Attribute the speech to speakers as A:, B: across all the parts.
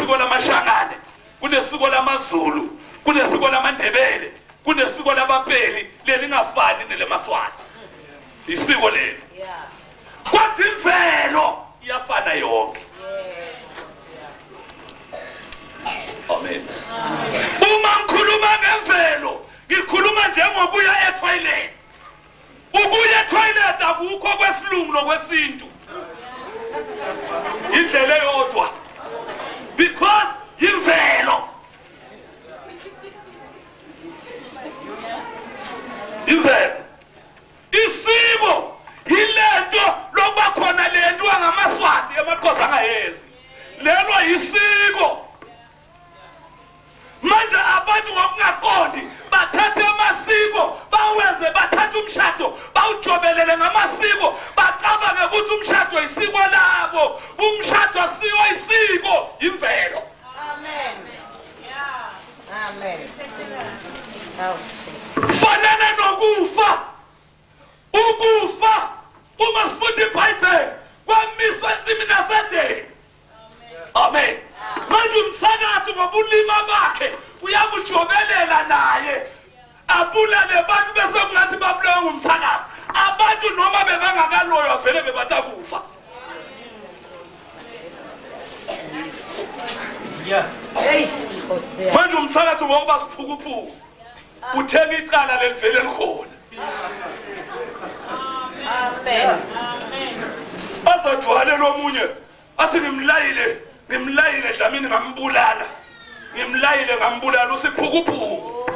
A: kunesiko lamashangane, kunesiko lamaZulu, kunesiko lamaNdebele, kunesiko labapeli lelingafani nelemaswati. Isiko leli. Kwathi imvelo iyafana yonke. Amen. Uma ngikhuluma ngemvelo, ngikhuluma njengobuya etoilet. Ubuya etoilet akukho kwesilungu nokwesintu. Indlela eyodwa. Because imvelo. Imvelo. Isiko yilento lokuba khona lento ngamaswati emaqhoza angayezi. Lelo yisiko. Manje abantu ngokungaqondi bathatha amasiko bawenze bathatha umshado bawujobelele ngamasiko baqaba ukuthi umshado isiko labo. Umshado akusiyo isiko, imvelo.
B: Amen. Yeah. Amen.
A: Fanele nokufa. Ukufa uma sifunda iBhayibheli kwamiswa insimi nasedeni. Amen. Manje umsakazi ngobulima bakhe uyakujobelela naye. Abulale abantu bese kungathi babulawa ngumsakazi. Abantu noma bebangakaloyo vele bebatha kufa.
C: Yeah.
B: Hey,
A: Manje umsakazi ngoba siphukuphuku. Uthenga icala lelivele likhona.
B: Amen.
A: Azojwale lomunye athi ngimlayile Dlamini ngambulala. Ngimlayile ngambulala usiphukuphuku.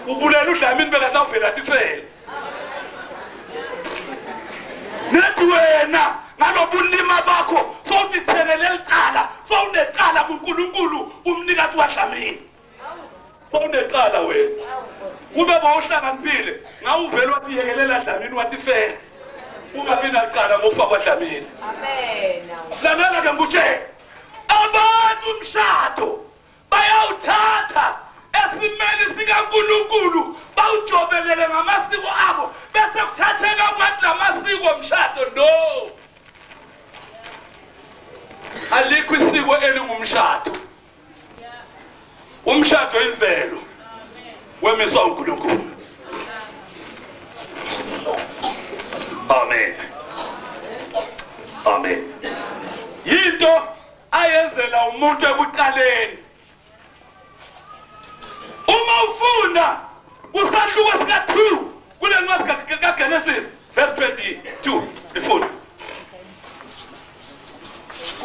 A: Ubulela uDlamini bekasavela tifele. Nedwena ngalobulima bakho sowutithelele licala, sowuneqala kuNkulunkulu umnikazi waDlamini. Sowuneqala wena. Kube bawuhlakaniphile, ngawuvela wathi yekelela Dlamini wathi fela. Ungaphinda uqala ngokufa kwaDlamini.
B: Amen.
A: Lalela ke ngutshela. Abantu umshado bayawuthatha esimeni sikaNkulunkulu bawujobelele ngamasiko abo bese kuthatheka abantu lamasiko omshado. No. Alikho isiko elingumshado. Umshado imvelo. Wemiswa uNkulunkulu. Amen. Amen. Yinto ayenzela umuntu ekuqaleni. Uma ufuna usahluko sika 2 kule ncwadi kaGenesis verse 22 ifuna.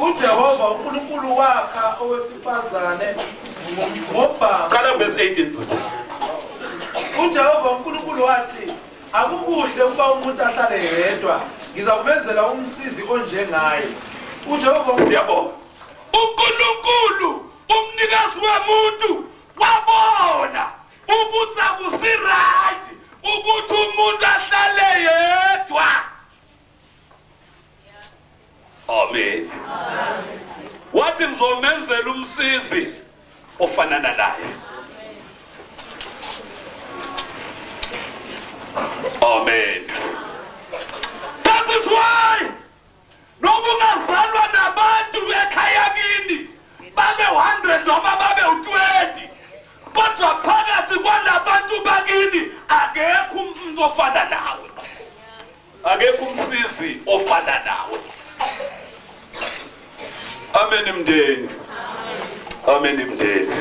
C: uJehova uNkulunkulu wakha owesifazane ngobhamu.
A: Qala verse 18.
C: uJehova uNkulunkulu wathi akukuhle ukuba umuntu ahlale yedwa, ngizakubenzela umsizi onjengaye. uJehova
A: Siyabona. uNkulunkulu umnikazi womuntu wabona ukuthi akusiright ukuthi umuntu ahlale yedwa. Amen. Wathi ngizomenzela umsizi ofanana naye. Amen. That is why noma ungazalwa nabantu ekhaya kini babe 100 noma babe u20 kodwa phakathi kwalabantu bakini akekho umuntu ofana nawe. Akekho umsizi ofana nawe. Amen mndeni. Amen mndeni.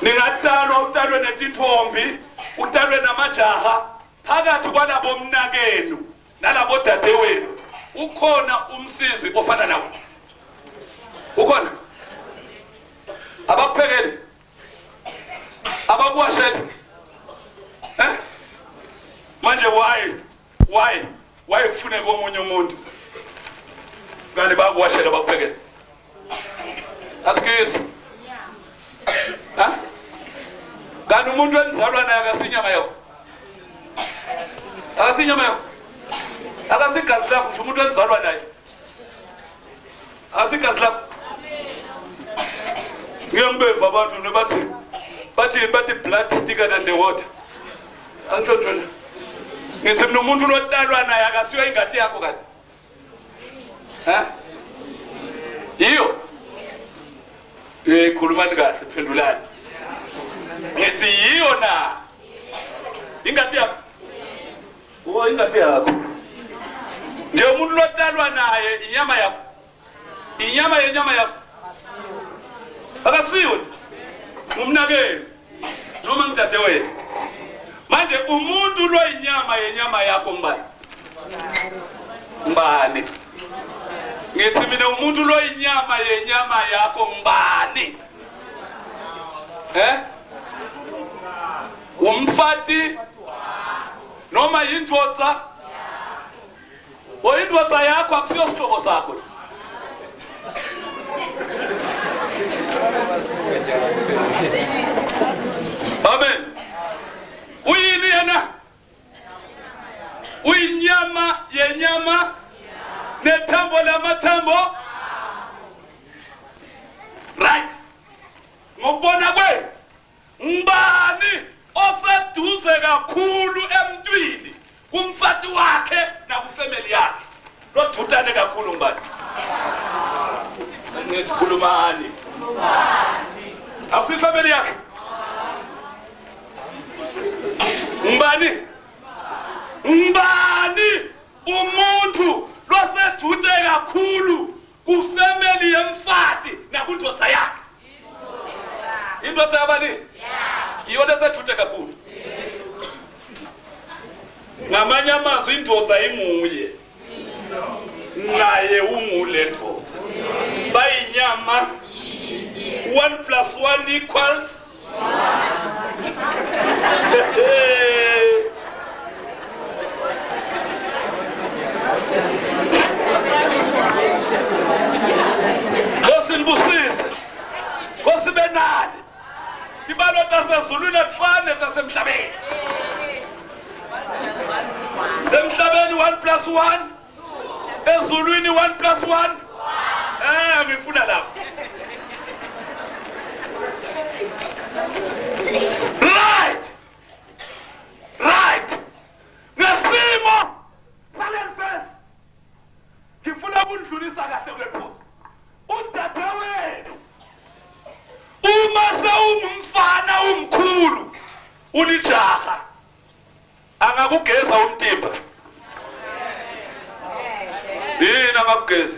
A: Ningatalwa utalwe netithombi, utalwe namajaha phakathi kwalabo mnakenu nalabo dadewenu ukhona umsizi ofana nawe. Ukhona? Abakuphekeli? Abakuwashela? Manje why kufune komunye umuntu? Ngani bakuwashela bakuphekeli? Asikisi. Ngani umuntu wenzalwa naye akasinyama yakho? Akasinyama yakho? Akasigazi lakho nje umuntu wenzalwa naye. Asigazi lakho. Ngiyambeva abantu bathi blood thicker than the water. Antshontshona. Ngithi mina umuntu lotalwa naye akasiyo ingati yakho kathi. khulumani kahle phendulani. Ngithi yiyo na. Ingati yakho. Ingati yakho. Nje umuntu lotalwa naye inyama yakho. Inyama yenyama yakho. Akasiyo. Umnakeni. Noma ngithathe wena. Manje umuntu lo inyama yenyama yakho mbani? Mbani? Ngithi mina umuntu lo inyama yenyama yakho mbani? Umfati noma yindvodza? Oyindvodza yakho akusiyo sihlobo sakho. Amen. Uyini yena? Uyinyama yenyama nethambo lamathambo. Right. Ngokubona kwe ngubani oseduze kakhulu emntwini kumfati wakhe nakufamily yakhe? Lothutane kakhulu ngubani? Ngithi khulumani. Akusi family yakhe. Ngubani? Ngubani umuntu loseduze kakhulu kufamily yemfati nakundvodza yakhe? Indvodza yabani? Iyo leseduze kakhulu. Ngamanye amazwi indvodza inguye. Naye ungule ndvodza. Bayinyama 1 + 1 = Kosinibusise. Kosibenani. Ibalo tasezulwini akufane tasemhlabeni. Emhlabeni 1 + 1. Ezulwini 1 + 1. Ngifuna lapho. Right. Ngesimo salenfesi. Ngifuna ukudlulisa kahle kulephuzu. Udadewethu. Uma sewumfana umkhulu, ulijaha. Angakugeza umtimba. Yini angakugeza?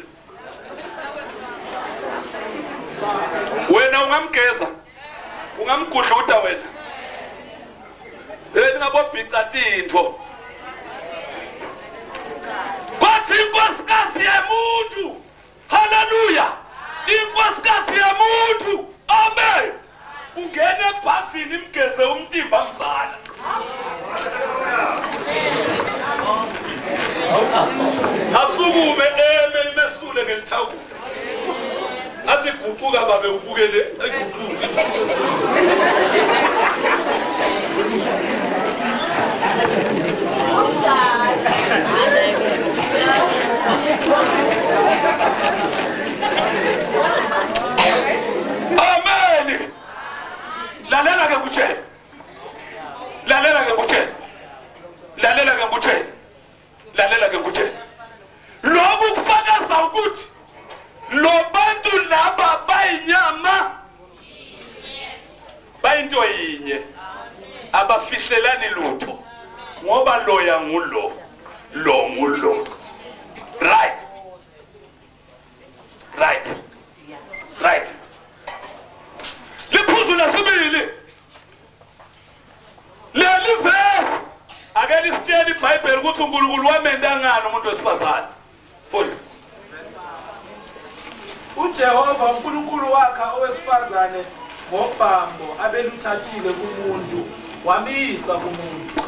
A: Wena ungamgeza. Ungamgudluta wena. Ngabobhica tintfo. Kwathi inkosikazi yemuntu. Hallelujah. Inkosikazi yemuntu. Amen. Ungene ebhasini imgeze umtimba mzala. Asukume imesule ngelithawula. Athi guquka babe ubukele ayiguquke. Amen. Lalela ke kutshela. Lalela ke kutshela. Lalela ke kutshela. Lalela ke kutshela. Lokhu kufakaza ukuthi lo bantu laba bayinyama bayinto yinye abafihlelani lutho ngoba loya ngulo lo ngulo. Right. Liphuzu lesibili leli verse akeli sitshela iBhayibheli ukuthi uNkulunkulu wamenda ngani umuntu wesifazane. Futhi
C: uJehova uNkulunkulu wakhe owesifazane ngobhambo abeluthathile kumuntu wamisa kumuntu.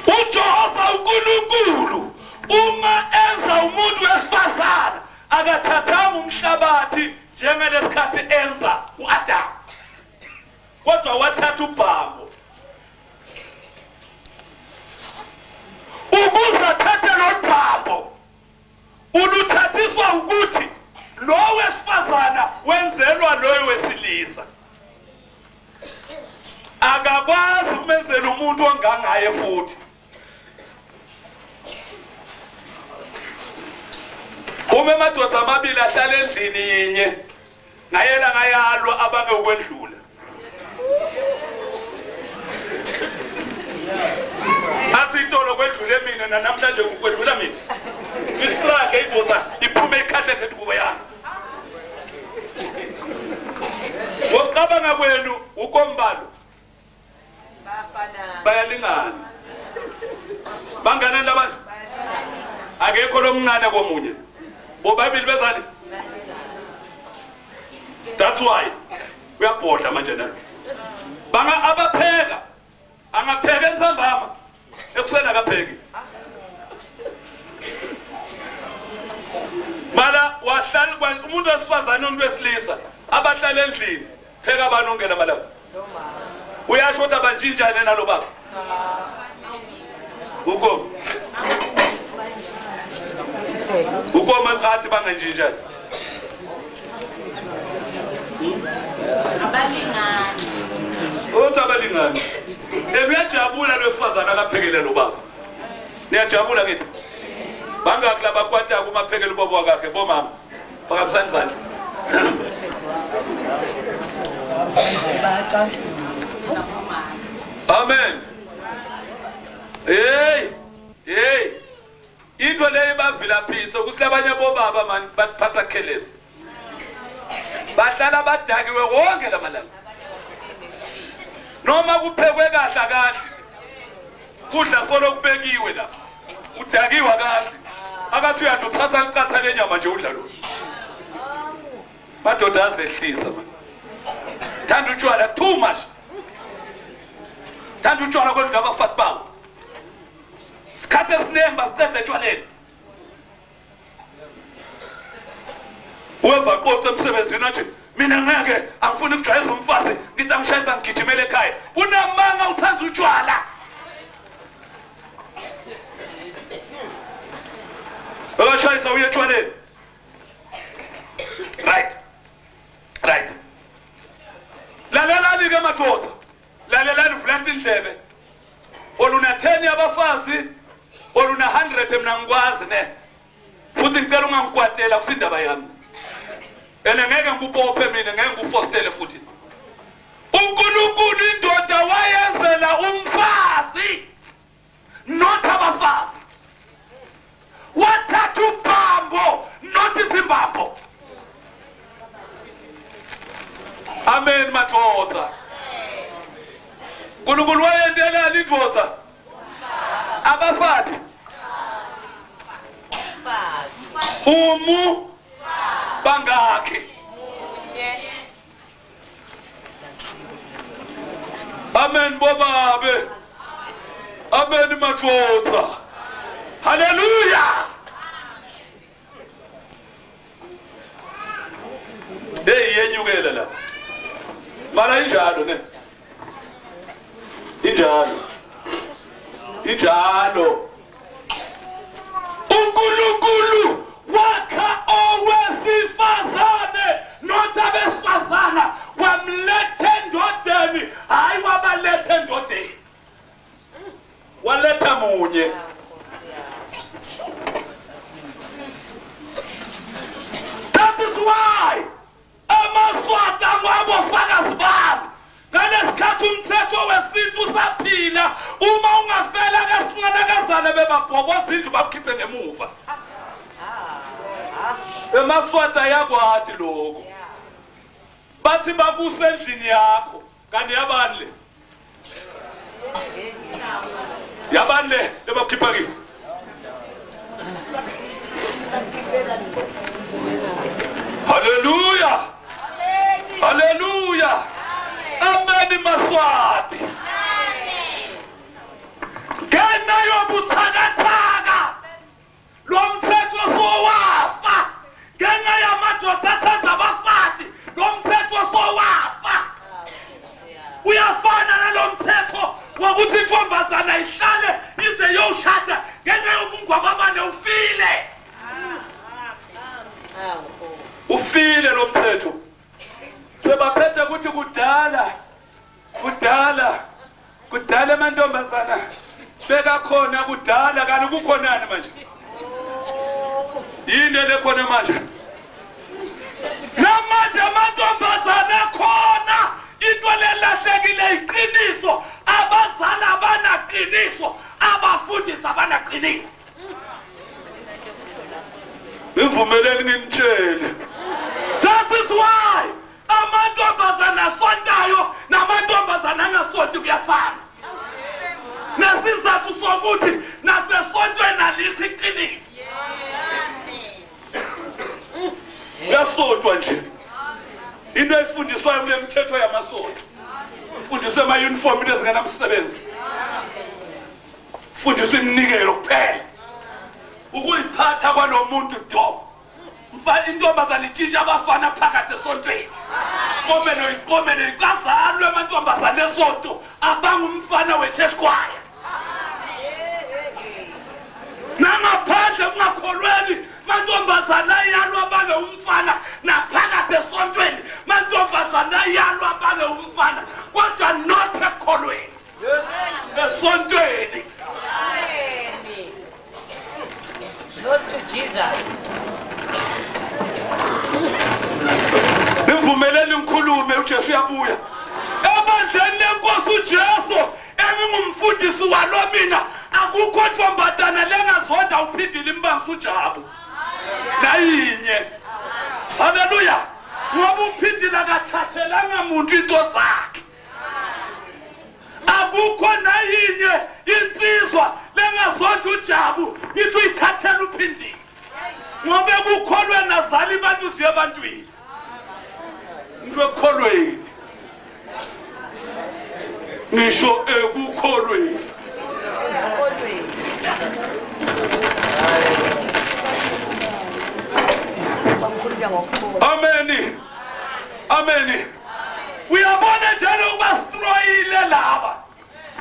A: uJehova uNkulunkulu uma enza umuntu wesifazane akathathanga umhlabathi njengalesikhathi enza uAdam, kodwa wathatha ubhambo ukuze athathe lo bhambo. Uluthathiswa ukuthi lo wesifazana wenzelwa lo wesilisa. Akakwazi ukumenzela umuntu ongangaye futhi. Uma amadoda amabili ahlala endlini yinye ngayela ngayalwa abange ukwendlula athi itolo kwedlule mina namhlanje ukwedlula mina istrike idosa iphume ikhahle ngekubo yami woqabanga kwenu ukombalo bayalingana bangana labantu akekho lomncane komunye bobabili bezani that's why uyabhodla manje na banga abapheka angapheka ensambama ekusena akapheki mala wahlala umuntu wesifazane nomuntu wesilisa abahlala endlini pheka abanongela malanga uyasho ukuthi abanjinjane nalo baba uko maqathi banganjinjane
B: abalingani
A: abalingani uyajabula lwesifazane akaphekele lo baba niyajabula ngithi bangakho labakwata kumaphekele ubaba wakhe bomama bakabisani izandla amen hey into leyo bavilaphisa ukuthi abanye bobaba mani bathatha khelesi bahlala badakiwe wonke lamalanga noma kuphekwe kahle kudla solo kubekiwe la udakiwa kahle akathi uyathatha incatha lenyama nje udla lo madoda azehlisa man thanda utshwala too much thanda utshwala kodwa abafathi bawo sikhathe sinemba sicede etshwaleni uweva qoqa emsebenzini athi mina ngeke angifuni ukujwayeza umfazi ngithi angishayisa ngigijimele ekhaya unamanga uthanza utshwala bakashayisa uye etshwaleni right lalelani ke madoda lalelani vulani indlebe oluna 10 yabafazi oluna 100 mina ngikwazi ne futhi ngicela ungangikwatela kusindaba yami ene ngeke ngikupophe mina ngeke ngikufostele futhi uNkulunkulu indoda wayenzela umfazi not abafazi wathatha ubhambo not izimbambo amen madoda uNkulunkulu wayenzela indoda abafazi bangakhe amen bobabe amen madoda hallelujah yenyukela la mara injalo ne injalo uNkulunkulu wakha owesifazane notabesifazana wamletha endodeni hayi wabaletha endodeni waletha munye that is why amaswati angwabofakazi bami ngalesikhathi umthetho wesintu saphila uma ungafela kasinganakazana bebabhoboza indlu bakukhiphe ngemuva emaswati ayakwati lokho bathi babuse endlini yakho kanti yabani le bebakukhipha kiyo hallelujah hallelujah amen maswati ngena yobuthakathaka lo mthetho sowafa ngenxa yamadoda athatha abafazi lo mthetho sowafa uyafana nalo mthetho wokuthi intombazana ihlale ize yoshada ngenxa yobungwababane ufile lo mthetho sebaphethe ukuthi kudala amantombazana bekakhona kudala kanti kukhonani manje yini lekhona manje namanje amantombazana khona into lelahlekile iqiniso, abazali abanaqiniso, abafundisi abanaqiniso. Ngivumeleni nginitshele, that is why amantombazana asontayo namantombazana angasonti kuyafana. Nasizathu sokuthi nasesontweni alikho iqiniso. Yasontwa nje into efundiswayo kule mthetho yamasonto, ifundiswe ama-uniform into ezingenamsebenzi, fundiswe iminikelo kuphela, ukuyiphatha kwalo muntu do. Intombazana itshintsha abafana phakathi esontweni. Komelo ikazalwe amantombazana esonto abangumfana we-church choir. Nangaphandle kungakholweni mantombazana ayalwa babe umfana, naphakathi esontweni mantombazana ayalwa babe umfana, kodwa not ekholweni esontweni.
B: Not to Jesus.
A: Nivumeleni ngikhulume, uJesu uyabuya. Ebandleni lenkosi uJesu engingumfundisi walo mina, akukho ntombazana lengazonda uphindile imbangisa uJabu nayinye. Haleluya. Ngoba uphindile akathathelanga muntu into zakhe. Akukho nayinye insizwa lengazonda uJabu ithi uyithathela uphindile. Ngoba kukholwe nazali bantu siye ebantwini. Ngisho ekukholweni. Ngisho ekukholweni. Amen. Amen. Uyabona njalo ubastroyile laba.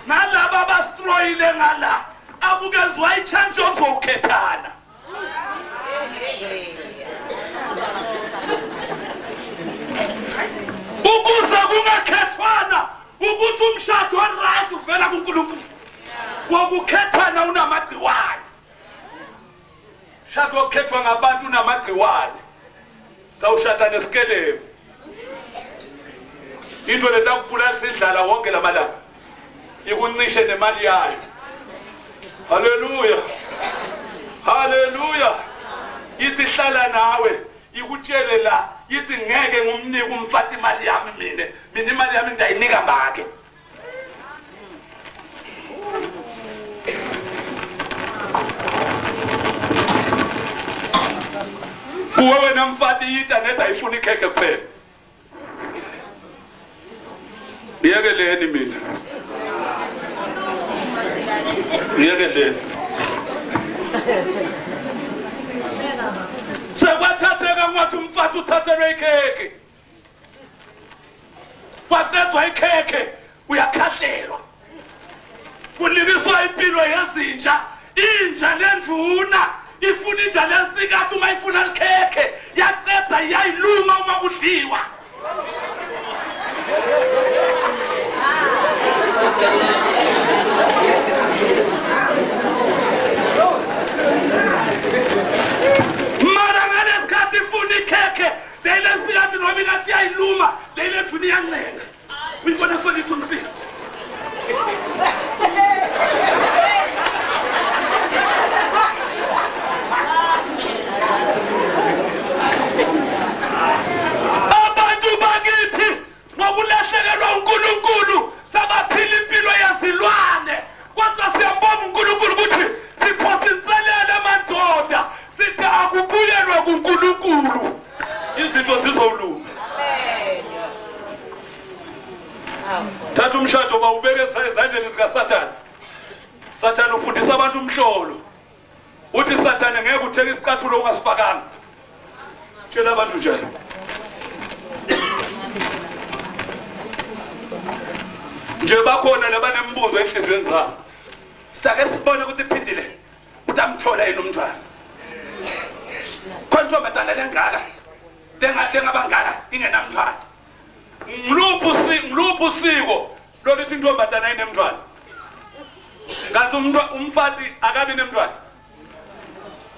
A: Nalaba bastroyile ngala. Abukezwa ichance ozokhethana. Ukuze kungakhethwana ukuthi umshado right uvela kuNkulunkulu. Wokukhethwana unamagciwane. Umshado okhethwa ngabantu unamagciwane. Kawushada nesikelemu. Into letakubulala indlala wonke lamalanga. Ikuncishe nemali yayo. Haleluya. Haleluya. Ithi hlala nawe ikutshele la ithi ngeke ngumnike umfati imali yami mina imali yami ndayinika ngake. Kuwe wena mfati yita neta ayifuni ikhekhe kuphela. Niyekeleni mina. Niyekeleni. Sekwathatheka ngathi umfati uthathelwe ikhekhe. Kwaqedwa ikhekhe uyakhahlelwa. Kunikiswa impilo yezinja, inja lendvuna ifuna inja lesikathi uma ifuna ikhekhe yaqeda yayiluma uma kudliwa. Mara ngesikhathi ifuna ikhekhe leyilesikathi noma ingathi yayiluma leyilethuna iyancenga. Uyibona solithi umsila. Abantu bakithi ngokulahlekelwa uNkulunkulu sabaphila impilo yazilwane, kodwa siyambonga uNkulunkulu ukuthi siphositselele amadoda sithi akubuyelwe kuNkulunkulu izinto zizolunga. Thatha umshado bawubeke ezandleni zikaSathane. Sathane ufundisa abantu umhlolo. Uthi Sathane ngeke utheke isicathulo ungasifakanga. Tshela abantu nje. Nje bakhona labanembuzo enhlizweni zabo. Sitake sibone ukuthi iphindile. Utamthola yini umntwana? Konke obatala lengaka. Lengabangaka ingenamntwana. Ngiluphi usiko lolithi intombazana inemntwana? Ngathi umfati akabi nemntwana.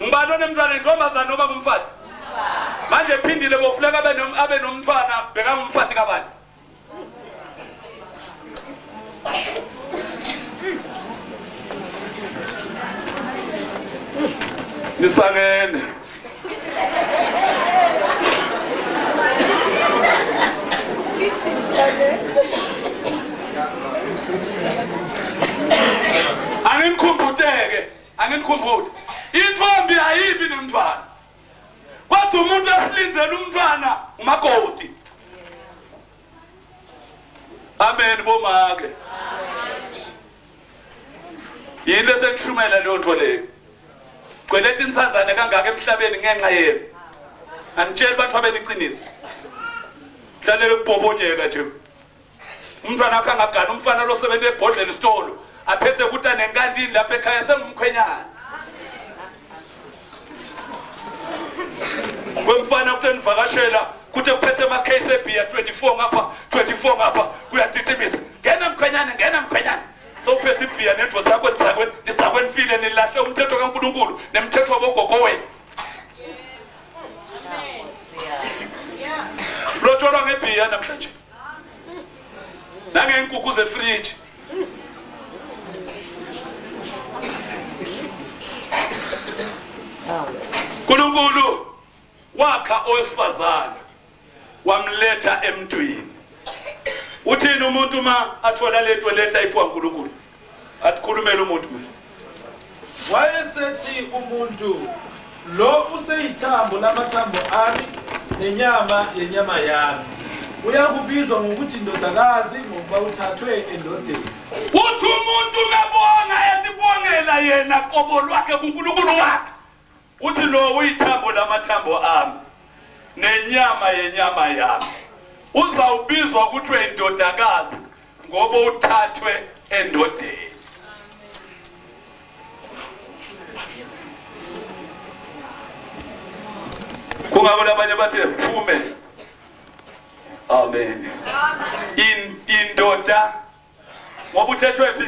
A: Ngibani onemntwana, intombazana noma umfati? manje phindile bofuleka abe nomntwana bheka umfati kabani nisangene anginikhumbude intombi ayibi nomntwana kwathi umuntu asilindele umntwana umakoti amen bomake yini esekushumela leyo nto leyo kweleta insazane kangaka emhlabeni ngenxa yenu anitsheli bantu abeniqiniso hlalele kubhobonyeka nje umntwana wakhe angagana umfana lo sebenze ebhodlela isitolo aphethe ukuthi anenkantini lapha ekhaya sengumkhwenyana kwemfana ukuthi nivakashela kuthi kuphethe amakheyisi ebhiya 24 ngapha kuyatitimisa ngena mkhwenyana sowuphethe ibhiya nendvo zakho nizakwenzile nilahle umthetho kaNkulunkulu nemthetho wabogogo wenu lotsholwa ngebhiya namhlanje nangeenkukhu zefriji uNkulunkulu wakha owesifazane wamletha emntwini uthini umuntu ma athola lento letha iphiwa uNkulunkulu athikhulumela umuntu
C: wayesethi umuntu lo useyithambo lamathambo ami nenyama yenyama yami uyakubizwa ngokuthi indodakazi ngoba uthathwe endodeni
A: uthi umuntu mebonga esibongela yena qobo lwakhe kuNkulunkulu wakhe uthi lo uyithambo lamathambo ami nenyama yenyama yami uzawubizwa ukuthi indodakazi ngoba uthathwe endodeni kungabona abanye bathi phume amen indoda ngoba uthethwe phi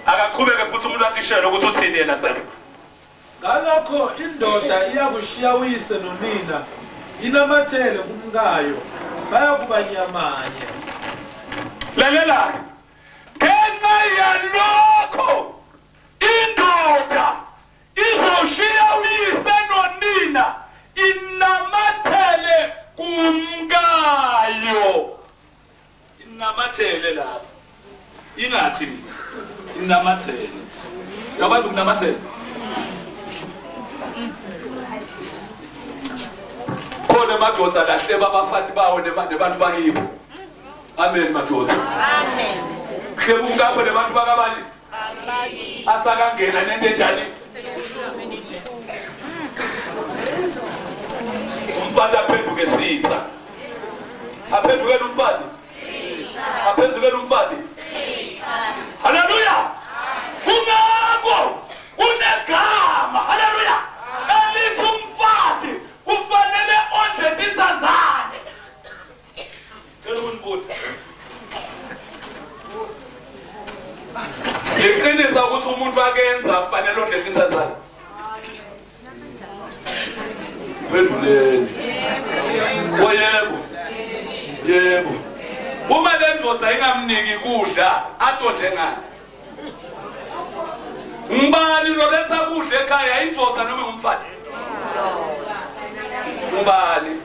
A: akaqhubeke futhi umuntu atishela ukuthi uthini yena self
C: ngalokho indoda iyakushiya uyise nonina inamathele kumkayo bayakuba nyamanye
A: lalela ngenxa yalokho indoda izoshiya uyise nonina inamathele kumkayo inamathele lapha ingathi inamathele yakwazi ukunamathela khona madoda lahle babafati bawo nebantu bakibo amen madoda amen hlebu ngapho nebantu bakabani asakangena nento enjani umfati aphenduke sitha aphendukele umfati aphendukele umfati haleluya kungako unegama haleluya elithi umfati kufanele ondle insazane cela unibuthi ngiqinisa ukuthi umuntu akenza kufanele ondle insazane phenduleni yebo uma le ndoda ingamniki kudla atondle ngani ngibani loletha kudla ekhaya indoda noma ngumfati ngibani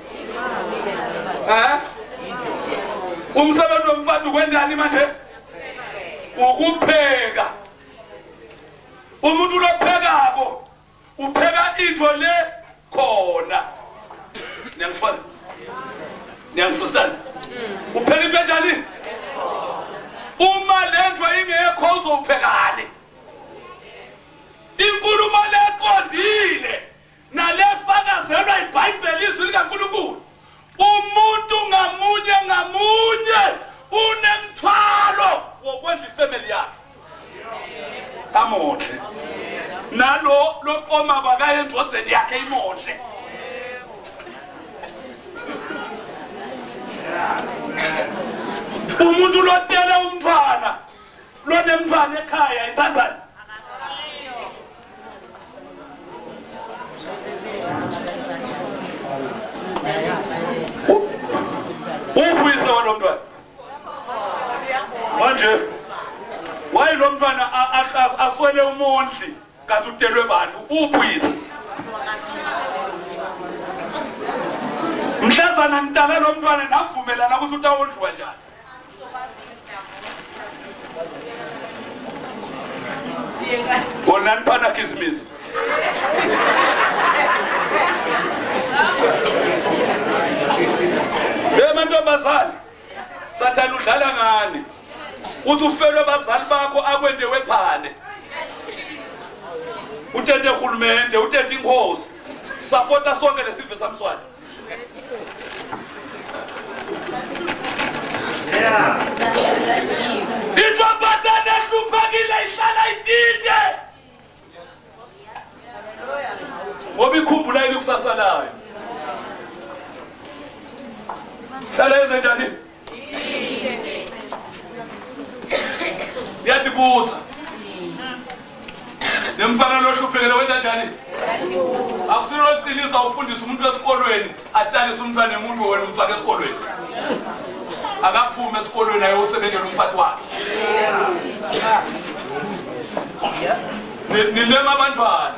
A: umsebenzi womfati kwendani manje ukupheka umuntu lophekako upheka into le khona niyangifundisa upheka into enjani uma lento ingekho uzophekani inkulumo leqondile nalefakazelwa iBhayibheli izwi likaNkulunkulu umuntu ngamunye unemthwalo wokwenza ifamily yakhe amondle nalo loqoma bakayendodzeni yakhe imondle umuntu lotele umntwana lonemntwana ekhaya isandla Uyise walo mntwana. Manje wayilo mntwana aswele umondli kanti utelwe bantu uyise. Mhlazana ngitaka lo mntwana nakuvumelana ukuthi utawondliwa njani. Bona niphana khisimusi. Mantombazane Sathane udlala ngani uthi ufelwe abazali bakho akwende wephane uthethe uhulumende uthethe inkosi supporta sonke lesizwe samswati Intombazane ehluphekile ihlala idide ngoba ikhumbula ikusasa layo Hlala yenze njani? Yazibuza. Nemfana lo hluphekele wena njani? Akusilo uciliza ufundisa umuntu esikolweni, atalisa umntwana emuntu wena umfaka esikolweni. Akaphume esikolweni ayo usebenzela umfati wakhe. Nilema abantwana.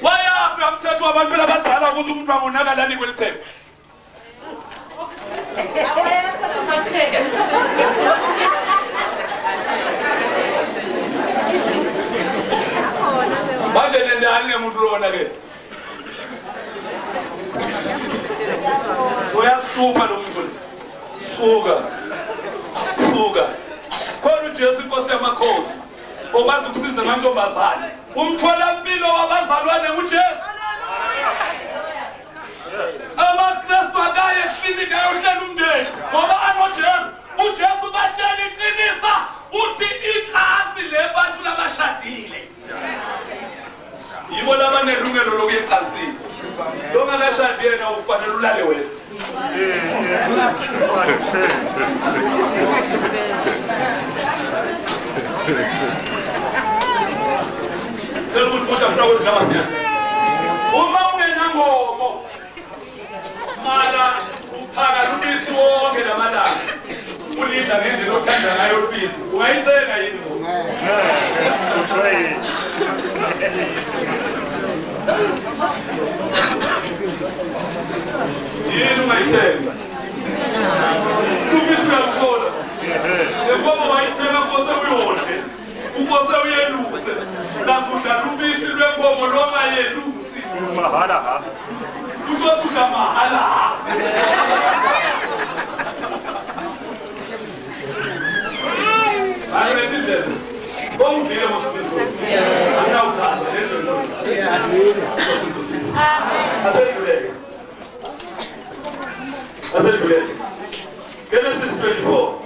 A: Wayaphi umthetho wabantu abadala ukuthi umuntu angonakalani kwelichephe? Manje nendani nemuntu lona ke uyasupha lo muntu suka khona uJesu inkosi yamakhosi okwazi ukusiza amantombazane umtholampilo wabazalwane uJesu amakristu akaye eklinika ayohlela umndeni ngoba anoJesu uJesu batshela iqinisa uthi ikhasi lebantu labashadile yibo labanelungelo lokuya ecansini longakashadi yena ufanele ulale wena uma ungenangomo mala uphaka lubisi wonke lamalanga ulinda ngendlela othanda ngayo lubisi ungayithenga yini yini ungayithenga lubisi uyaluthola ngoba wayithenga kose uyodle ukose uyeluse lakudla lubisi lwenkomo noma yelusi mahala ha kusho kudla mahala ha hayi bendizele bongivile mosibisi anawuthatha lezo zinto amen Genesis 24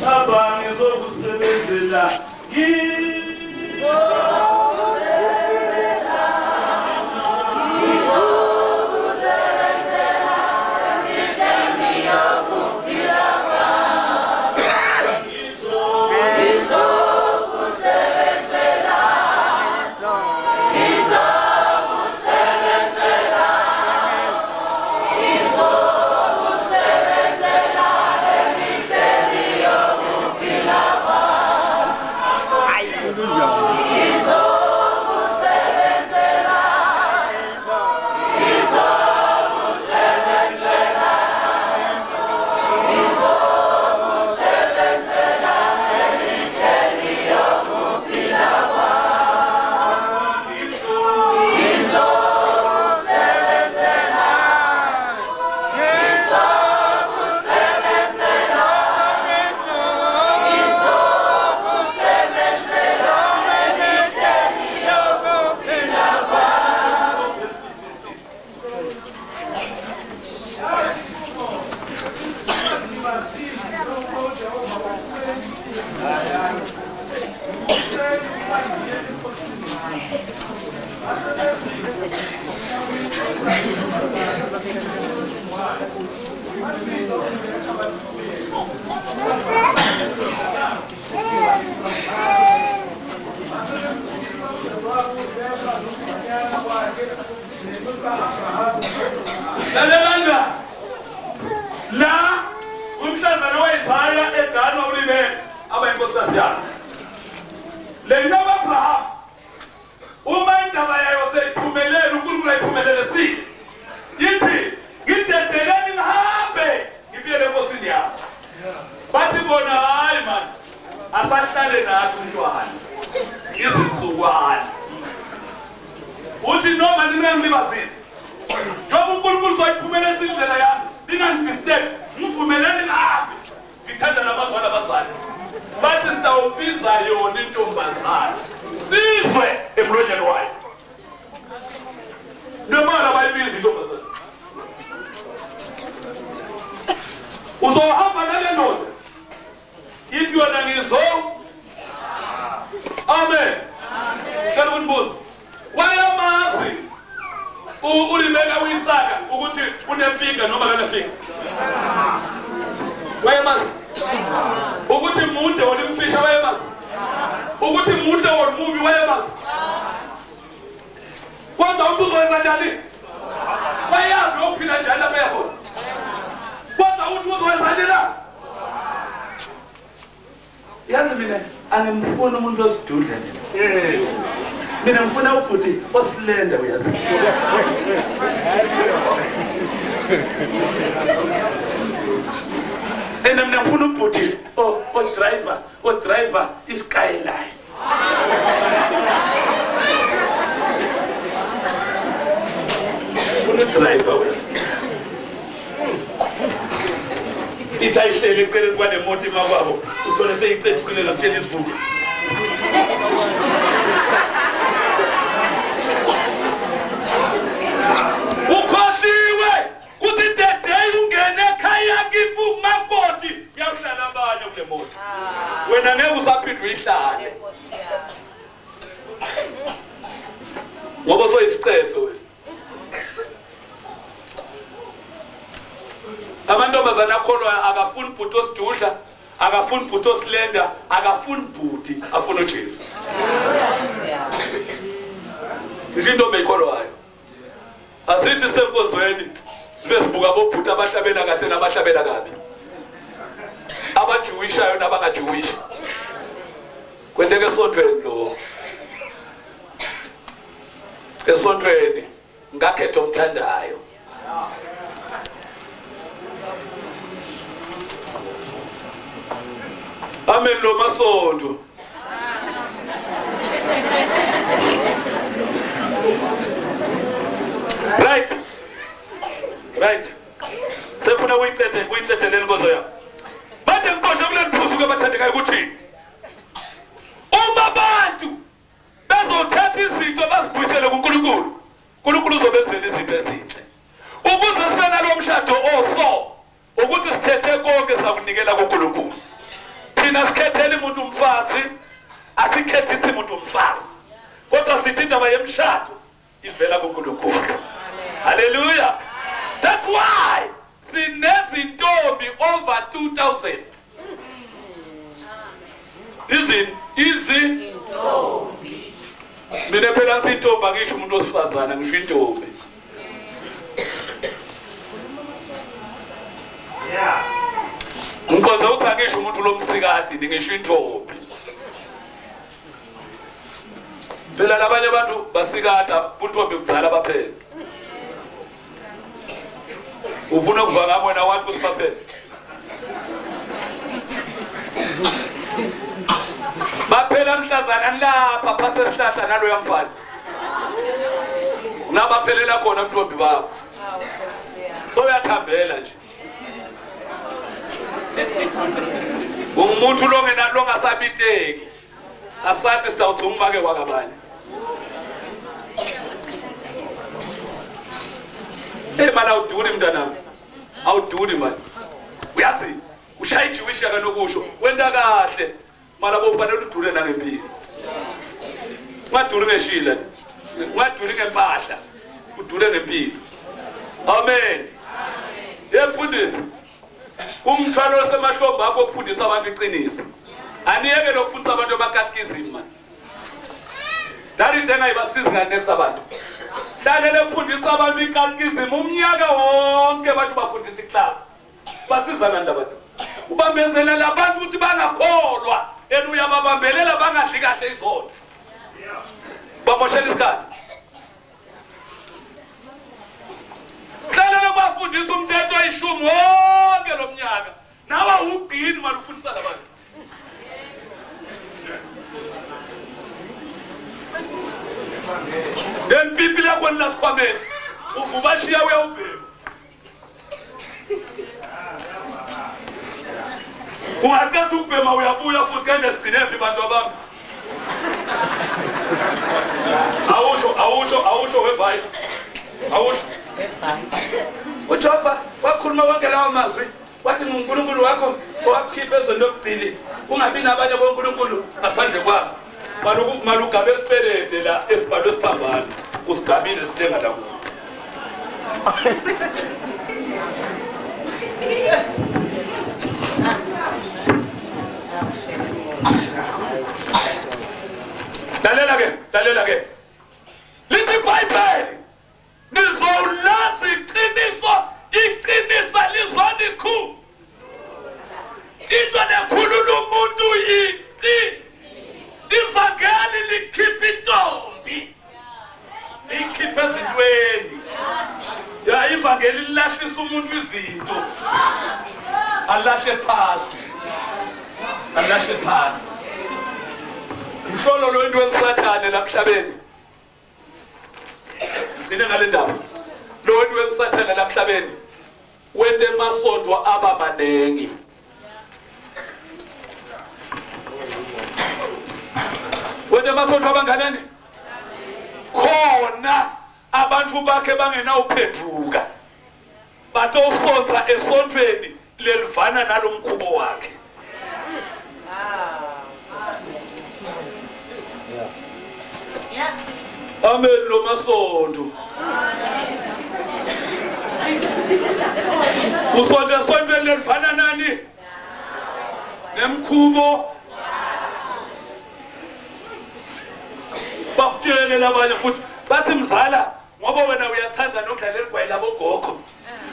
A: Baba ngizokusebenzela le noma Abraham uma indaba yayo seyiphumelele uNkulunkulu ayiphumelele sile yithi ngidedeleni ngihambe ngibuyele enkosini yami bathi bona hayi man asahlale nathi umntwana izinsukwana uthi noma ninengilibazile njengoba uNkulunkulu zoyiphumelelisa indlela yami singangidisturb ngivumeleni ngihambe ngithanda nabazwana abazali bathi sitawubiza yona intombazana sizwe emlonyeni wayo nemali bayibiza intombazana uzohamba nale ndoda ithi yona ngizo amen kana kunbuzo wayamazi ulimeka uyisaka ukuthi unefika noma kanafika wayamazi ukuthi mude olimfisha wayemazi ukuthi mude olumubi wayemazi kwanza ubuzoyenza njani wayazi ukuphila njani lapha yakhona kwanza uthi uzoyenza la yazi mina angimfuni umuntu osidudla mina ngifuna ubhuti osilenda uyazi mina ngifuna ubhuti o-driver i-skyline ngifuna u-driver wena ithi ayihlele eceleni kwanemoto imakwabo uthole seyicethukilela kutshela isibuko ukhohliwe kuthi dedei ungene ekhaya kifu makoti uyawuhlala abanye kule moto wena ngeke usaphinde uyihlale ngoba soyisicefe wena amantombazana akholwa akafuni bhuti osidudla akafuni bhuti osilenda akafuni bhuti afuna uJesu into meyikholwayo asithi senkonzweni sibezibuka bobhuti abahlabela kahle nabahlabela kabi abajuwishayo nabangajuwishi kwenzeke esontweni lo esontweni ngakhetha omthandayo amen lo masonto right sefuna uyithetheleni inkozo yami bathe inkozo kuleliphuzu abathandekayo ukuthi uma abantu bezothatha izinto bazibuyisele kuNkulunkulu uNkulunkulu uzobenzela izinto ezinhle ukuze sibe nalo mshado oso ukuthi sithethe konke sakunikela kuNkulunkulu thina sikhethele umuntu umfazi asikhethise umuntu umfazi kodwa sithi indaba yemshado ivela kuNkulunkulu haleluya that's why sinezintombi over 2000 izintombi mina phela ngisintombi angisho umuntu osifazana ngisho intombi ngikhoza ukuthi angisho umuntu lomsikati ngisho intombi phela labanye abantu basikata untombi kuzala baphela ufuna kuva ngabo wena wathi kusibaphela baphela mhlazana lapha phase sihlahla nalo yamfana nabaphelela khona intombi babo so uyathambela nje umuntu longasabiteki asathi sitawuthi umake wakabanye mali awuduri mntanami awuduri mali uyazi ushaya iJewish yakanokusho wenda kahle mala bofanele udure nangempilo ngaduri ngeshila ngaduri ngempahla udure ngempilo amen yemfundisi umthwalo semahlombe akho ukufundisa abantu iqiniso aniyeke lokufundisa abantu abakatkizim man dari ndenga ibasiza ngane sabantu dlalele ukufundisa abantu ikatkizim umnyaka wonke bathi bafundisa iclass basizana ndabantu ubambezelela abantu ukuthi bangakholwa uyababambelela bangadli kahle izona bamoshela isikhathi hlalela bafundisa umthetho oyishumi wonke lo mnyaka nawa ugqini malufundisa labantu empipi lakho nilasikhwameni uvubashiya uyawubheka ungaqeda ukubhema uyabuya futhi kende sigcinephi bantu abami awusho wevayo awusho uJehova wakhuluma wonke lawo mazwi wathi uNkulunkulu wakho owakukhipha ezweni lokugcili ungabi nabanye boNkulunkulu ngaphandle kwakho malugabe esipelede la esibhalwe siphambana usigabile sithenga la kuwo lalela ke lithi iBhayibheli nizolazi iqiniso lizonikhu into lekhulula umuntu yiqi ivangeli likhipha intombi likhipha ezintweni ya ivangeli lilahlisa umuntu izinto alahle phasi Mhlolo lo into engisathane la emhlabeni. Ngine ngale ndaba. Lo into engisathane la emhlabeni. Wende masonto aba manengi. Wende masonto abanganani? Khona abantu bakhe bangena uphenduka. Batosonta esontweni lelivana nalomkhubo wakhe. Amen lo masonto. Usonto sontweni lelivana nani? Nemkhubo. Bakutshele labanye futhi bathi mzala ngoba wena uyathanda nokudlalela igwayela bogogo.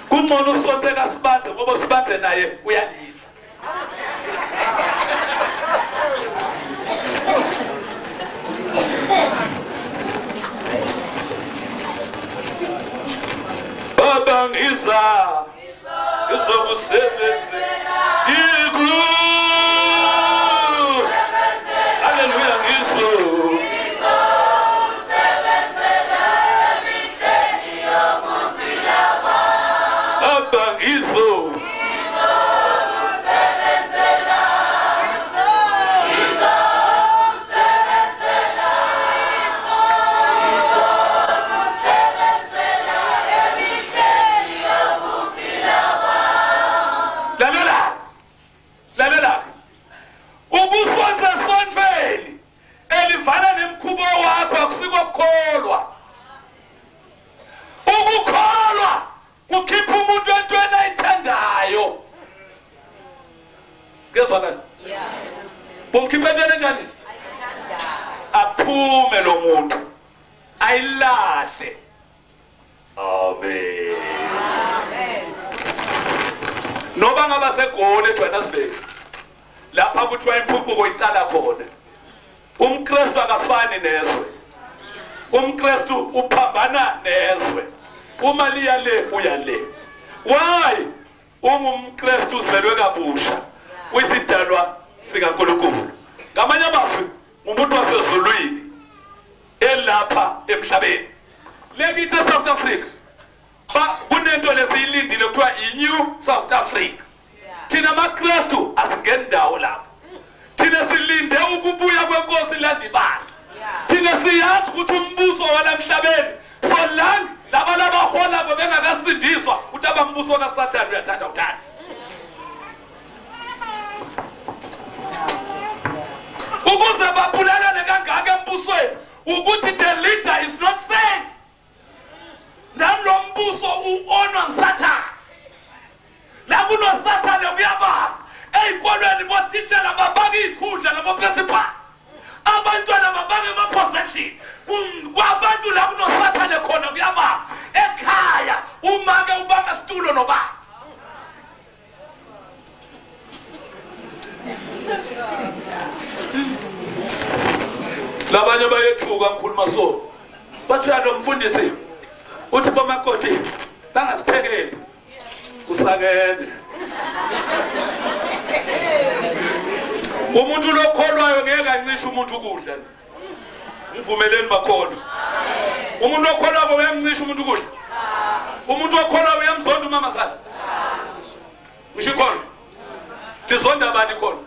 A: Kungcono usonto kaSibande ngoba Sibande naye uyalisa. Baba ngisa ngizokusebenzela iku Hallelujah ngiso ngizokusebenzela emitheni yokuphila kwami Baba ngiso ngizokusebenzela Lalela ubusonza sontveli elivana nemkhubo wakho akusikokholwa ukukholwa kukhipha umuntu entweni ayithandayo ngezwa kahle bomkhipha entweni enjani aphume lo muntu ayilahle amen noba ngaba segoli eJohannesburg lapha kuthiwa impucuko icala khona umKristu akafani nezwe umKristu uphambana nezwe uma liya le uya le why umKristu uzelwe kabusha uyisidalwa sikaNkulunkulu ngamanye amazwi umuntu wasezulwini elapha emhlabeni lekithi eSouth Africa kunento lesiyilindile kuthiwa iNew South Africa thina maKristu asingendawo lapho thina silinde ukubuya kwenkosi landibala thina siyazi ukuthi umbuso wala emhlabeni solange laba bahola bengakasindiswa ukuthi abambuso kaSathane uyathatha uthanda ukuze babulalane kangaka embusweni ukuthi the leader is not safe Namlo mbuso uonwa msatha. La kuno Sathane kuyababa. Eyikolweni botishela babanga ikhundla nabo principal. Abantwana babanga ama possession. Kwabantu la kuno Sathane khona kuyababa. Ekhaya umake ubanga situlo noba. labanye bayethuka ngikhuluma so bathi lo mfundisi uthi bomakoti bangasiphekeli usakene umuntu lokholwayo ngeke ancishe umuntu ukudla ngivumeleni bakhona umuntu okholwayo uyamncisha umuntu ukudla umuntu okholwayo uyamzonda umama sakhe ngisho khona lizonda bani khona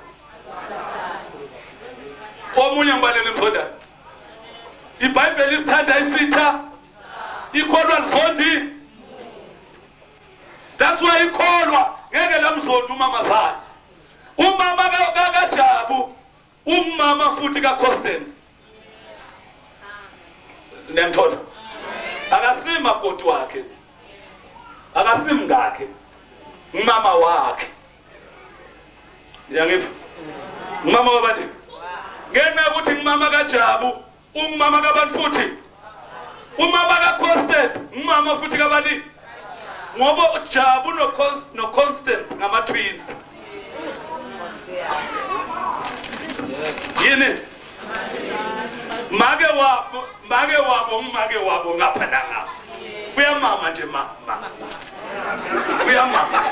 A: omunye ngibalele mzonda iBhayibheli isithanda isitha ikholwa lizondi that's why ikholwa ngeke lamzonda umama sakhe umama kaJabu umama futhi kaConstance nemthola akasima koti wakhe akasim ngakhe umama wakhe yangifa umama wabani ngena ukuthi umama kaJabu umama kabantu futhi umama kaConstance umama futhi kabani ngoba Jabu no Constance ngama twins yini make wabo ngapha nangapha kuyamama nje mama kuyamama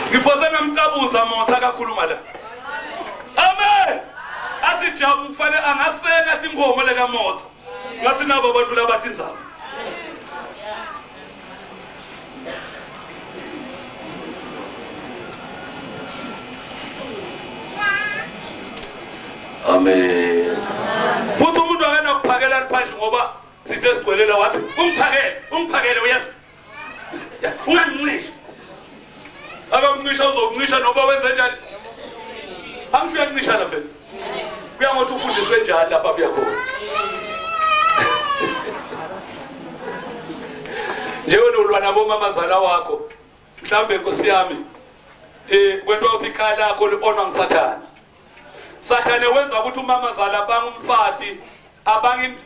A: ngiphosa namcabuza motha kakhuluma la amen athi Jabu kufanele angasenga inkomo leka motha ngathi nabo badlula bathi nzaba amen futhi umuntu akena kuphakela phansi ngoba sithe sigwelela wathi ungiphakele uyazi ungancisha akamncisha uzoncisha noba wenze njani amfika kuncisha la phela kuya ngothi ufundiswe njani lapha buya khona njengoba ulwa nabo mamazala wakho mhlambe Nkosi yami kwentwa uthi ikhaya lakho liona ngisathana Sathane wenza ukuthi umamazala abangumfati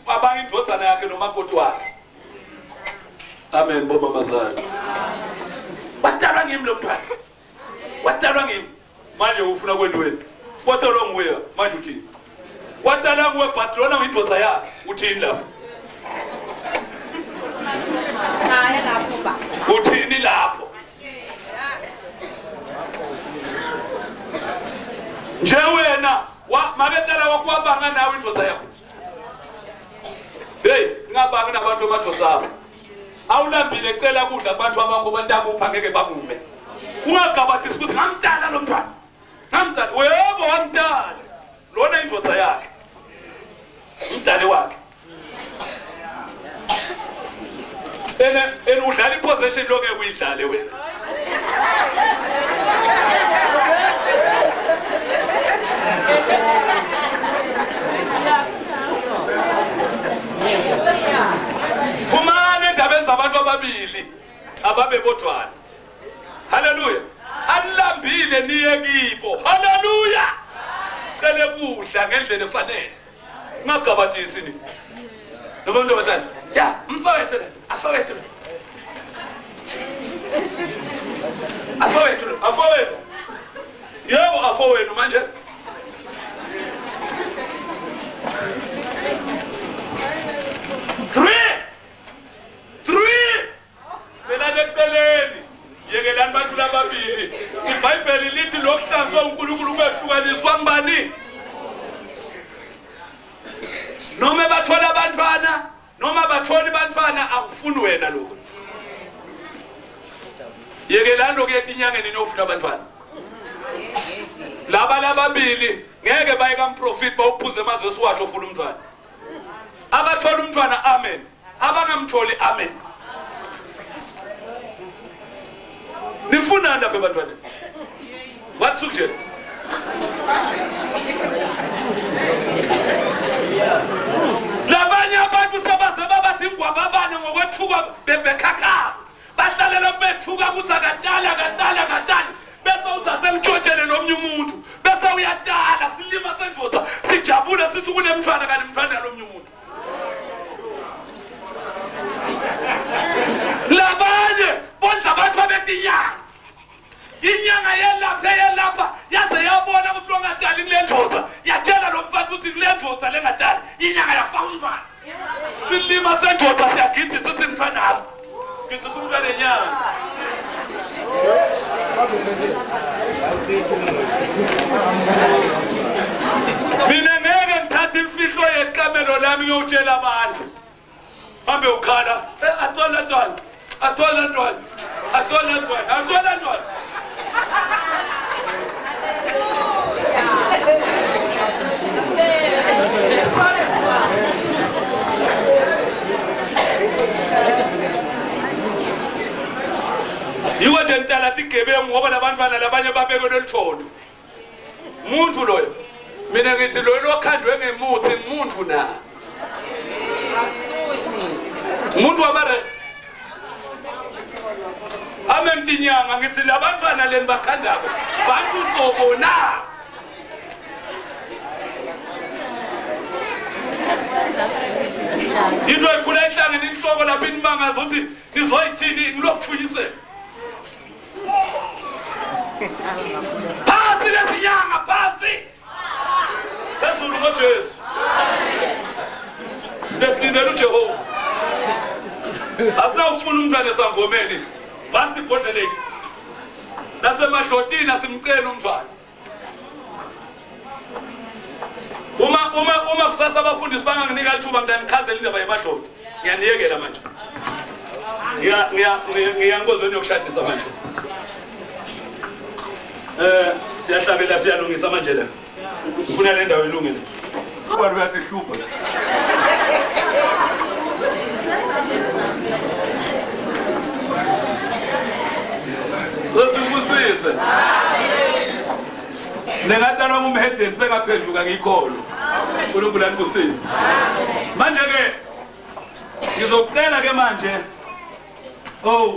A: abangindvodzana yakhe nomakoti wakhe amen bomamazala watalwa ngimi lo mntwana watalwa ngimi manje ufuna kwendweni watalwa nguwe manje uthini watalwa nguwe but lona uyindvodza yakhe uthini lapho uthini lapho nje wena maketala wakwabanga nawe indvodza yakho hey ngabanga nabantu amadvodza abo awulambile cela kudla abantu abakho bantakupha ngeke bakume ungagabathisa ukuthi ngamdala lo mntwana ngamdala webo wamdala lona indvodza yakhe umdali wakhe ene udlala ipossession lonke kuyidlale wena kumane ndabenza abantu ababili ababebodwana haleluya anilambile niye kibo haleluya cele kudla ngendlela efanele ngagabathisi ni nomuntu basana ya mfowethu afowethu yebo afowethu manje belani yekelani bantu lababili iBhayibheli lithi lokuhlanzwa uNkulunkulu kwehlukaniswa ngubani noma bathola abantwana noma batholi abantwana akufuni wena lokho yekelani lokuyethi inyangeni nofuna abantwana laba lababili ngeke baye kamprofit bawuphuze mazwe siwasho ufuna umntwana abathola umntwana amen abangamtholi amen nifuna ndapha abantwana watsukje labanye abantu sebaze babathi ngwababane ngokwethuka bebekhakha bahlalela bethuka kuthi akadala bese uthasemtshotshele nomnye umuntu bese uyadala silima sendvodza sijabule sithi kunemntwana kanti mntwana lomnye umuntu labanye bondla abantu abetinyanga inyanga yelapha mina ngeke ngithathe imfihlo yeqamelo lami ngiyotshela abantu hambe ukhala athola ntwana yiwo nje ngitala tigebengu ngoba labantwana labanye babekelwe luthondo umuntu loyo mina ngithi loyo lokhandwe ngemuthi ngumuntu na umuntu wabare amemtinyanga ngithi labantwana leni bakhandako bantu qobo na into ekhula ehlangene inhloko lapha inimangaza ukuthi ngizoyithini ngilokuphunyisela phansi lezinyanga phansi phezulu ngojesu lesilindele uJehova asinawufuna umntwana esangomeni basi ibhodleleki nasemahlotini asimcela umntwana uma kusasa abafundisi banganginika ithuba ngidanichazela indaba yemahloti ngiyaniyekela manje ngiyankozweni yokushadisa manje siyahlabela siyalungisa manje la ufuna le ndawo ilungile kuba uyathi hlupha Usibusise nengatana umhedeni sengaphenduka ngikholo uNkulunkulu anibusise manje ke ngizokucela ke manje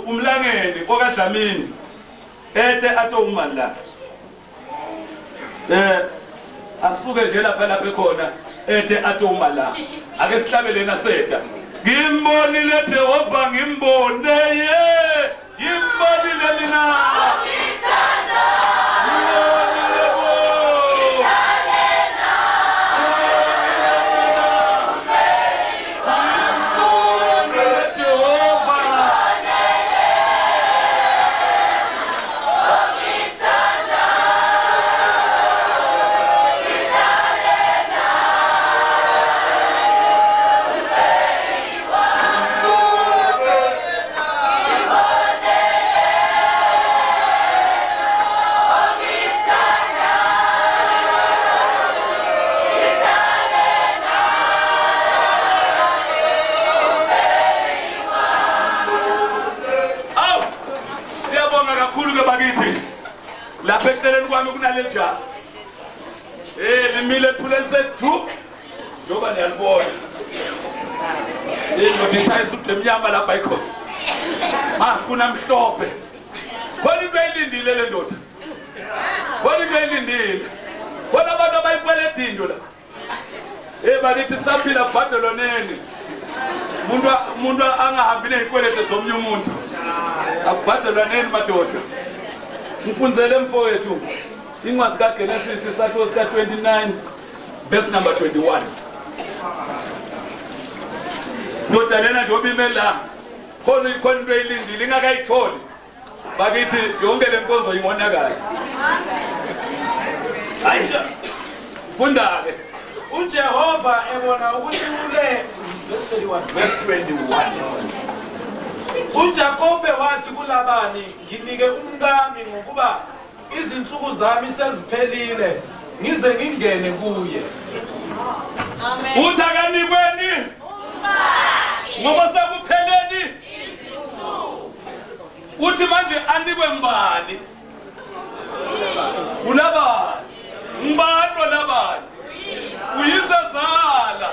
A: umlangeni okaDlamini ethe atomali la asuke nje lapha khona ethe atomali la ake sihlabele naseta ngimbonile Jehova ngimbone yimbonile mina lapha eceleni kwami kunaleja limile phulelise two njoba niyalibona ndothi ishayisa lemnyama lapha ikhona masi kunamhlophe khona into eyilindile le ndoda khona into eyilindile khona abantu abayikweleta into la bakithi saphila kubhadeloneni umuntu angahambi nezikwelete zomnye umuntu akubhadelwaneni madoda Mfunzele mfowethu incwadi kaGenesis isakhiwo sika 29 verse number 21 ndoda lena njengoba imela khona into eyilindile ingakayitholi bakithi yonke le nkonzo imonakala hayi funda ke
C: uJehova ebona ukuthi ule verse 21 uJakobe wathi kuLabani nginike umkami ngokuba izinsuku zami seziphelile ngize ngingene kuye
A: Amen uthakanikweni umkami ngoba sekupheleni izinsuku uthi manje anikwe mbani uLabani mbano Labani uyisezala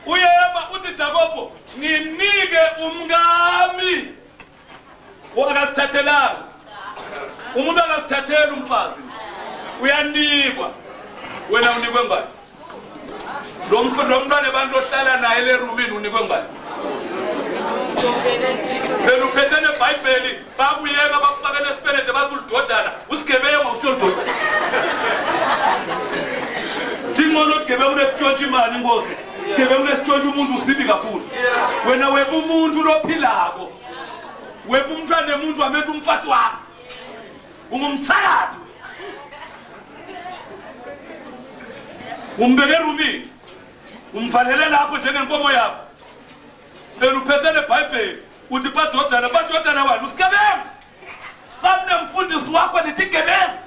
A: uyema uthi Jakobo nginike umkami wakasithathelanga umuntu akasithathela umfazi uyanikwa wena unikwe ngani lo mntwana abantu ohlala naye le roomini unikwe ngani belu phethene eBhayibheli babuyeka bakufakela esipelede bathi ulidodana usigebenga usiyododana Tingono gebe unetshontsha imali inkosi gebe unetshontsha umuntu usibi kakhulu wena weba umuntu lophilako weba umntwana nemuntu wamethu umfati wakho ungumthakathi umbeke Rumi umvalele lapho njengenkomo yakho bena uphethe leBhayibheli uthi badodana wani usigebengu samne mfundisi wakho nithi gebengu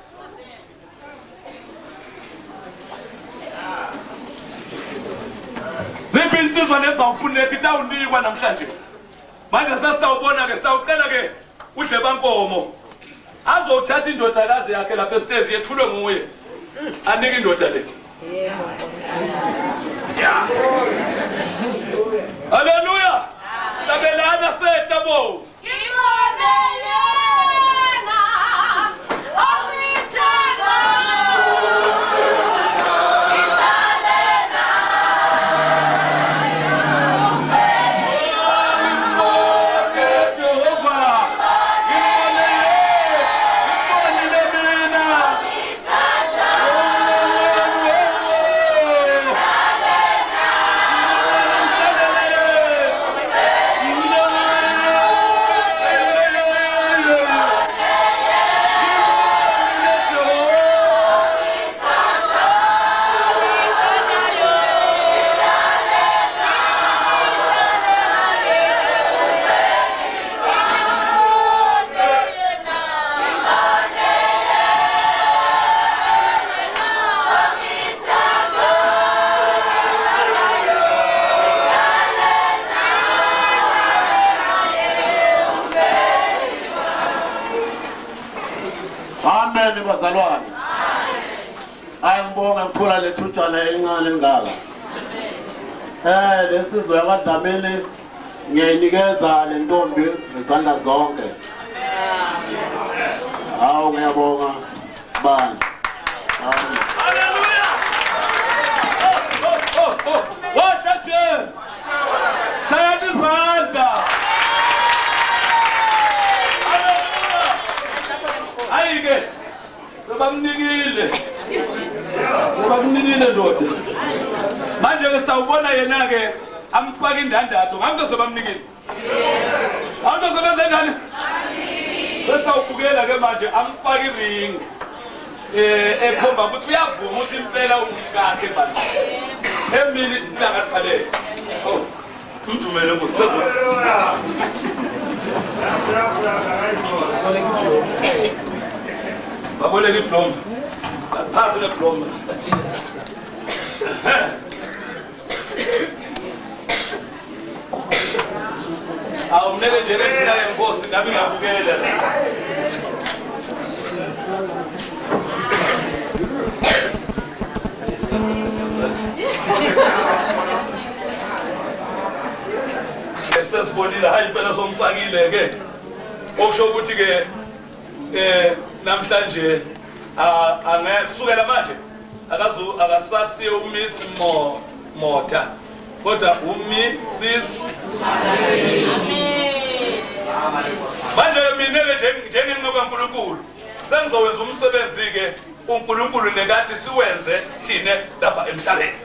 A: ziphi insizwa nezawufuna lethi tawunikwa namhlanje manje sesitawubona ke sitawucela ke udle bankomo azothatha indodakazi yakhe lapha esitezi yethulwe nguye anike indoda le yeah haleluya sabelana setabo
D: bazalwane ayibonga mfula lethutshana encane ngaka lesizwe yakwaDlamini ngiyayinikeza le ntombi ngezandla zonke hawu ngiyabonga bani
A: haleluya washa Jesu sayani izandla haleluya ayike sebamnikile ndoda manje ke sitawubona yena ke amfaka indandatho ngamntu sebamnikile ngamntu sebenze njani sesitawubukela ke manje amfaka iring ekhomba ukuthi uyavuma ukuthi impela ungikahle manje emini ilanga liqalele umjumele ngosithetho baboleka iblom phasi leblom awumneke nje lendlela yenkosi nami ngiyabukela sesibonile hayi impela somfakile ke okusho ukuthi ke namhlanje angekusukela manje akasasiye uMiss Mota kodwa uMrs manje mina ke njengenqoka kaNkulunkulu sengizowenza umsebenzi ke uNkulunkulu nekathi siwenze thina lapha emhlabeni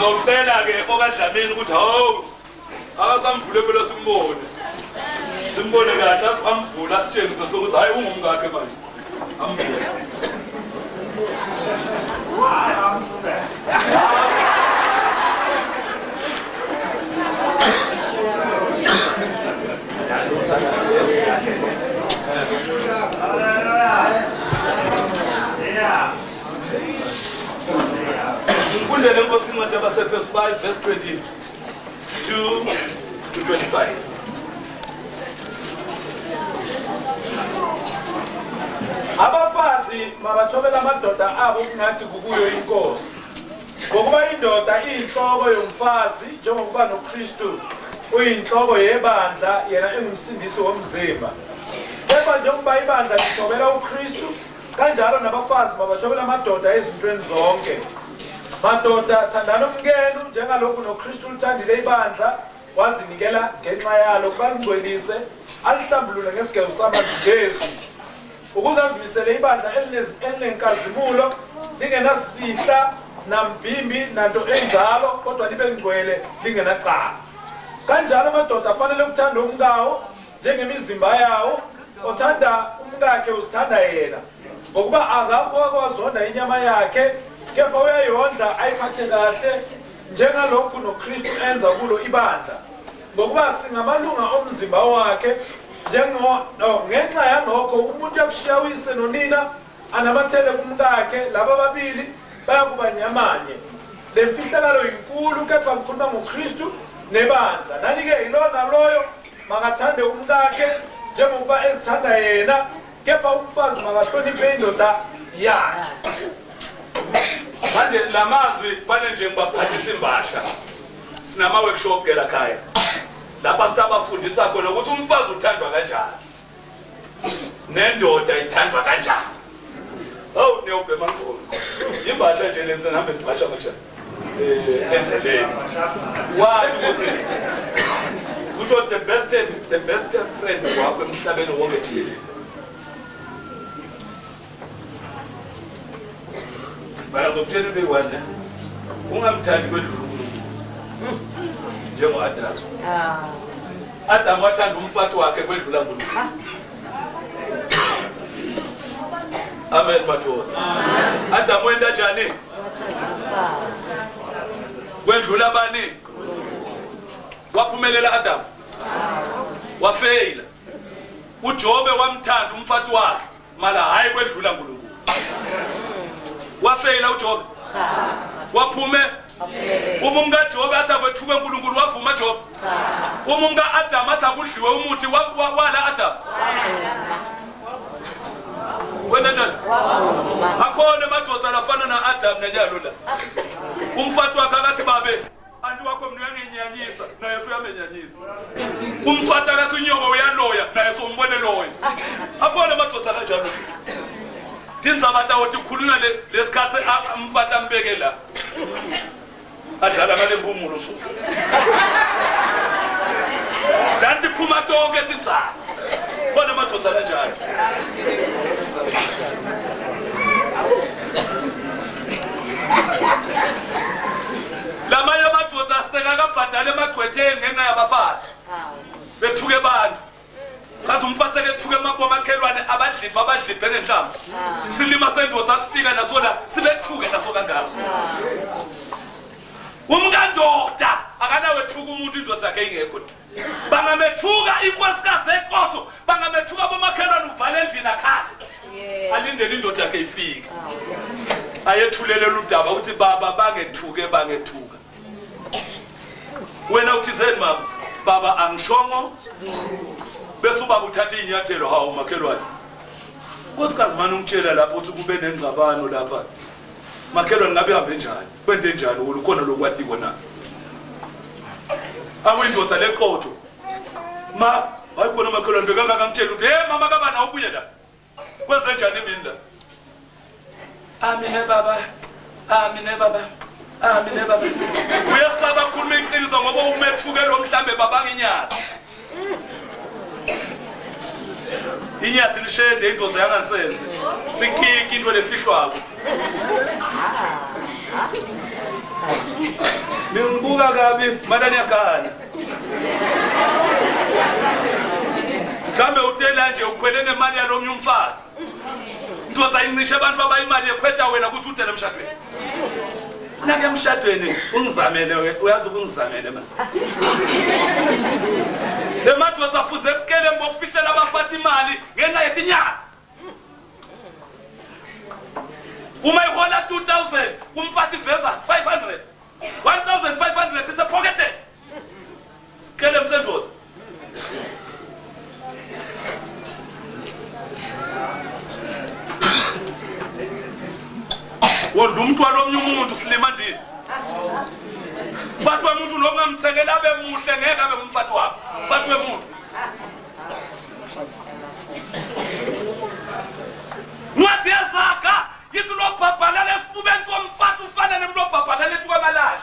A: Sizocela-ke okaDlamini ukuthi hawu akasamvule phela simbone kahle amvula asitshengise sokuthi hayi ungumngakhe manje amvule. Mfundele enkosini kaNdaba verse 5 verse 22 to 25.
C: Abafazi mabathobela amadoda abo kungathi kukuyo inkosi. Ngokuba indoda iyinhloko yomfazi njengokuba noKristu uyinhloko yebandla yena engumsindisi womzimba. Kepha njengoba ibandla lithobela uKristu kanjalo nabafazi mabathobela amadoda ezintweni zonke. Madoda thandana umkenu njengalokhu noKristu uthandile ibandla wazinikela ngenxa yalo ukuba lingcwelise alihlambulule ngesigelo samanzi ngezwi ukuze azimisele ibandla elinenkazimulo lingenasihla nambimbi nanto enjalo kodwa libe ngcwele lingenacala. Kanjalo amadoda afanele ukuthanda umkawo njengemizimba yawo. Othanda umkakhe uzithanda yena ngokuba akakwazonda inyama yakhe kepha uyayonda ayiphathe kahle njengalokhu noKristu enza kulo ibandla ngokuba singamalunga omzimba wakhe. Ngenxa yanokho umuntu yakushiya uyise nonina anamathele kumkakhe laba babili bayakuba nyamanye. Le mfihlakalo inkulu kepha ngikhuluma ngoKristu nebandla. Nani-ke yilona loyo makathande umkakhe njengokuba ezithanda yena kepha umfazi makahloniphe indoda yakhe.
A: Manje lamazwi fanele nje ngibaphathisa imbasha. Sinama workshop ke la khaya. Lapha sitabafundisa khona ukuthi umfazi uthandwa kanjani. Nendoda ithandwa kanjani. Hawu niyobhema ngqondo. Imbasha nje lenze ngihambe ngibasha kanjani. Endleleni. Wathi ukuthi kusho the best friend wakho emhlabeni wonke jikelele. Bayakutshela bekwane ungamthandi kwedlulu njengo-Adam. Adam wathanda umfati wakhe kwedlula uNkulunkulu. Amen madoda. Adam wenda njani? Kwedlula bani? Waphumelela Adam? Wafeyila. uJobe wamthanda umfati wakhe mala hayi kwedlula uNkulunkulu. Wafeyila uJobe? Waphume? Uma umkaJobe athi akwethuke uNkulunkulu wavuma Jobe? Uma umka-Adam athi akudliwe umuthi wala Adam? Wena njani? Akhona madoda lafana na-Adam nenyalo la. Umfati wakhe akathi babe anti wakho mina uyanginyanyisa naye uyamenyanyisa. Umfati akathi unyoko uyaloya naye sombone loya. Akhona madoda kanjalo. Tindzaba ukuthi ukhulunywa lesikhathi umfati ambeke la. Adlala ngale mpumulo so. Danti phuma tonke tindzaba. Khona madoda kanjalo. Lamanye amadoda sekakabhadala emagcwetheni ngenxa yabafazi. Bethuke abantu. Kathi umfati ekethuke emakhelwane abadliphe ngenhlamba. Isilima sendoda sifika nasona sibethuke naso kangaka. Umkandoda akanawethuka umuntu indoda yakhe ingekho. Bangamethuka inkosikazi eqotho, bangamethuka bomakhelwane uvale endlini akhale. Alindele indoda yakhe ifika. Ayethulelela udaba uthi baba bangethuka. Wena uthi zeni mama? Baba angishongo. Bese ubaba uthatha inyathelo hawo makhelwane. Nkosikazi manje ungitshela lapho uthi kube nengxabano lapha. Makhelwane ngabe hambe njani? Kwente njani ukukhona lokwati kona? Awindoda leqotho. Ma, hayikhona makhelwane bekanga ngangitshela ukuthi hey mama kaba nawo ubuye la. Kwenze njani mina la? Amine baba. Amine baba. Amine baba. Uyasaba khuluma iqiniso ngoba umethuke lo mhlambe baba nginyathi. Inyathi lishende indoda yangasenze. Sikiki into lefihlwako. Ningibuka kabi madani yakhala. Kambe utela nje ukhwele nemali yalomnye umfana. Ndoda incishe abantu abayimali ekhwetha wena ukuthi utele emshadweni. Funeka emshadweni ungizamele uyazi ukungizamele manje. Emadoda afuze ebukele mbokufihlela abafati imali ngenxa yetinyathi. Uma ihola 2000 kumfati veza 500. 1500 is a pocketed. Sikele msendoda. Wondla umntwana omnye umuntu silima ndini. Mfati wemuntu noma ngamthengela abe muhle ngeke abe umfati wakho. Mfati wemuntu. Ngathi yazaka yithi lo bhabhala lesifubeni somfati ufana nemlo bhabhala lethu kwamalahla.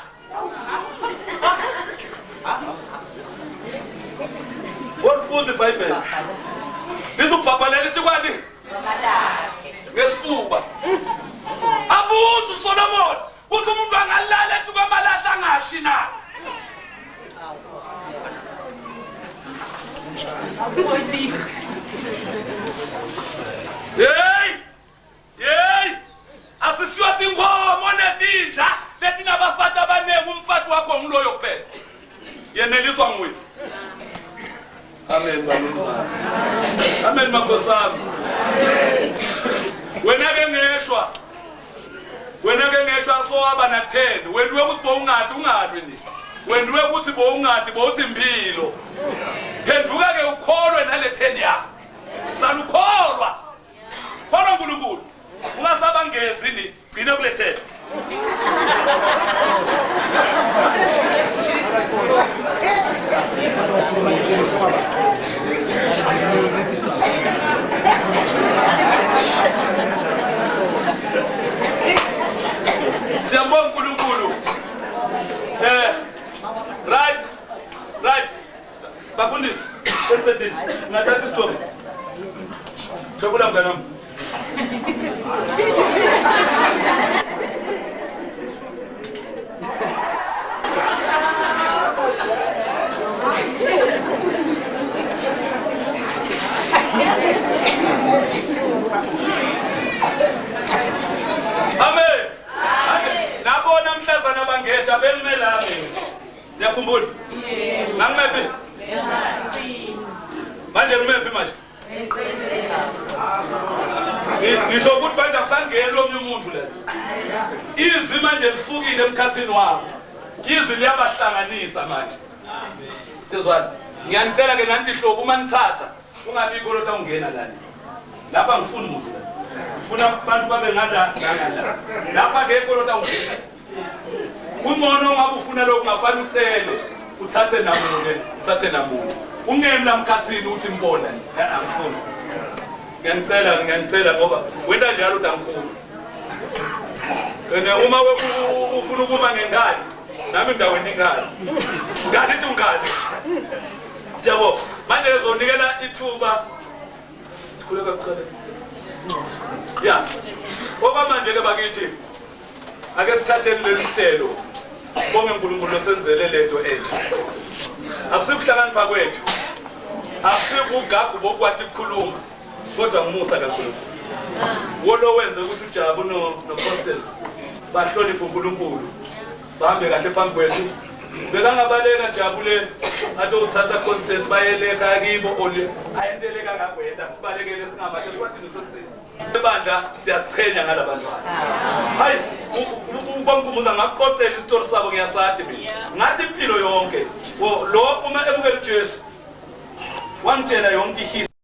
A: Wofunda iBhayibheli. Yithi ubhabhala lethu kwani? Kwamalahla. Ngesifuba. Abuzu Solomon ukuthi umuntu angalala ethi kwamalahla angashi na. Hey! Asisiwa tingomo netinja leti nabafati abanengi umfati wakho ngiloyo kuphela. Yeneliswa nguwe. Amen balunzana. Amen makosami. Wena ke ngeshwa. Wena ke ngeshwa soaba na 10. Wendiwe ukuthi bo ungathi ni. Wendiwe ukuthi bo ungathi bo uthi impilo. Phenduka ke ukholwe nale 10 yakho. Salukholwa. Khona uNkulunkulu. Ungasaba ngezi ni gcine kule 10. Siyambonga uNkulunkulu. Right. Bafundisi. Sesiphethe. Ngathatha isithomo. Jabula mngani wami. Amen. Nabona mhlazana bangetha bengimelami. Ngiyakhumbula. Ngangimephi? Manje ngimephi manje? Ngisho ukuthi manje akusangeni omnye umuntu la. Izwi manje lisukile emkhathini wabo. Izwi liyabahlanganisa manje. Sizwana. Ngiyanicela ke nanti hlobo uma nithatha ungabi kolota ungena lana. Lapha ngifuni umuntu la. Ngifuna abantu babe ngala. Lapha ke kolota ungena. Kungono ngabe ufuna lokho ngafana ucele uthathe namuntu. Ungemi lamkhathini uthi mbona angifuni. Ngiyanicela ngoba wena njalo utamkhulu. Uma ufuna ukuma ngengane nami ndaweni ingane. Ngani ithi ungane. Siyabonga. Manje ezonikela ithuba sikhuleka kuqala. Ya. Ngoba manje ke bakithi ake sithatheni lesihlelo. Bonke uNkulunkulu osenzele lento entsha. Akusikuhlakanipha kwethu. Akusikugagu bokwathi ukukhuluma. Kodwa ngumusa kakhulu. Wolo wenze ukuthi uJabu noConstance bahloniphe uNkulunkulu. Bahambe kahle phambi kwethu. Bekangabaleka Jabule athi uthatha Constance bayeleka kibo ole ayenteleka ngagwenda sibalekele singamahle kwathi noConstance. Ebandla siyasichenya ngalabantwana. Hayi ubamkhumuza ngaqoqela isitori sabo ngiyasathi mina. Ngathi impilo yonke lo uma emukela uJesu wangitshela yonke